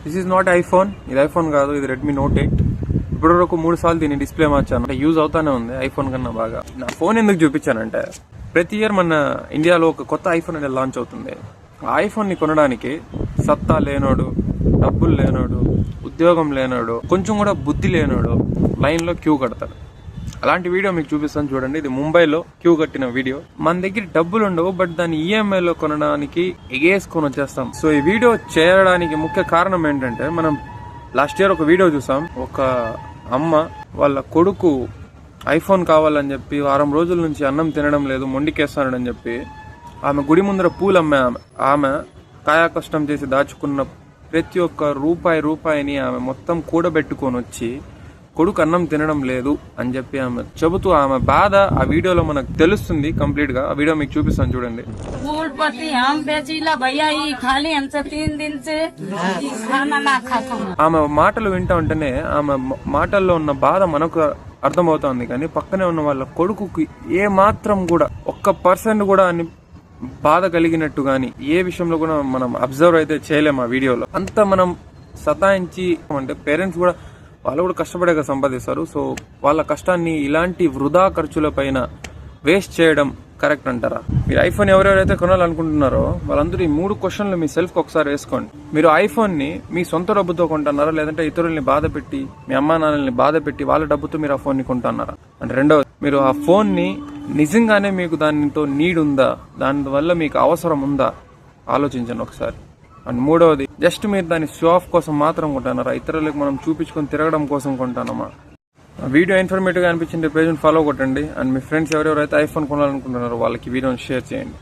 This is not iPhone, ఇది iPhone కాదు, ఇది రెడ్మీ నోట్ 8. ఇప్పటివరకు 3 సార్లు దీన్ని డిస్ప్లే మార్చాను. అంటే యూజ్ అవుతానే ఉంది ఐఫోన్ కన్నా బాగా. నా ఫోన్ ఎందుకు చూపించానంటే ప్రతి ఇయర్ మన ఇండియాలో ఒక కొత్త ఐఫోన్ అనేది లాంచ్ అవుతుంది. ఆ ఐఫోన్ ని కొనడానికి సత్తా లేనోడు, డబ్బులు లేనోడు, ఉద్యోగం లేనోడు, కొంచెం కూడా బుద్ధి లేనోడు లైన్ లో క్యూ కడతాడు. అలాంటి వీడియో మీకు చూపిస్తాను చూడండి. ఇది ముంబైలో క్యూ కట్టిన వీడియో. మన దగ్గర డబ్బులు ఉండవు, బట్ దాన్ని ఈఎంఐ లో కొనడానికి ఎగేసుకొని వచ్చేస్తాం. సో ఈ వీడియో చేయడానికి ముఖ్య కారణం ఏంటంటే, మనం లాస్ట్ ఇయర్ ఒక వీడియో చూసాం. ఒక అమ్మ వాళ్ళ కొడుకు ఐఫోన్ కావాలని చెప్పి వారం రోజుల నుంచి అన్నం తినడం లేదు, మొండికేస్తానని చెప్పి ఆమె గుడి ముందర పూలు అమ్మే ఆమె కాయా కష్టం చేసి దాచుకున్న ప్రతి ఒక్క రూపాయిని ఆమె మొత్తం కూడబెట్టుకొని వచ్చి కొడుకు అన్నం తినడం లేదు అని చెప్పి ఆమె చెబుతూ ఆమె బాధ ఆ వీడియోలో మనకు తెలుస్తుంది కంప్లీట్ గా. ఆ వీడియో మీకు చూపిస్తాను చూడండి. ఆమె మాటలు వింటా ఉంటేనే ఆమె మాటల్లో ఉన్న బాధ మనకు అర్థమవుతోంది, కానీ పక్కనే ఉన్న వాళ్ళ కొడుకుకి ఏ మాత్రం కూడా 1% కూడా అని బాధ కలిగినట్టు గాని ఏ విషయంలో కూడా మనం అబ్జర్వ్ అయితే చేయలేము ఆ వీడియోలో. అంత మనం సతాయించి అంటే పేరెంట్స్ కూడా వాళ్ళు కూడా కష్టపడేగా సంపాదిస్తారు. సో వాళ్ళ కష్టాన్ని ఇలాంటి వృధా ఖర్చుల పైన వేస్ట్ చేయడం కరెక్ట్ అంటారా? మీరు ఐఫోన్ ఎవరెవరైతే కొనాలనుకుంటున్నారో వాళ్ళందరూ ఈ 3 క్వశ్చన్లు మీ సెల్ఫ్ కి ఒకసారి వేసుకోండి. మీరు ఐఫోన్ ని మీ సొంత డబ్బుతో కొంటున్నారా, లేదంటే ఇతరుల్ని బాధ పెట్టి మీ అమ్మా నాన్నల్ని బాధ పెట్టి వాళ్ళ డబ్బుతో మీరు ఆ ఫోన్ ని కొంటున్నారా? అంటే రెండవది, మీరు ఆ ఫోన్ ని నిజంగానే మీకు దానితో నీడ్ ఉందా, దానివల్ల మీకు అవసరం ఉందా ఆలోచించండి ఒకసారి. అండ్ మూడవది, జస్ట్ మీరు దాన్ని షో ఆఫ్ కోసం మాత్రం కొంటున్నారా, ఇతరులకు మనం చూపించుకొని తిరగడం కోసం కొంటున్నామా? వీడియో ఇన్ఫర్మేటివ్ గా అనిపించింది పేజ్ ఫాలో కొట్టండి. అండ్ మీ ఫ్రెండ్స్ ఎవరెవరైతే ఐఫోన్ కొనాలనుకుంటున్నారో వాళ్ళకి వీడియోని షేర్ చేయండి.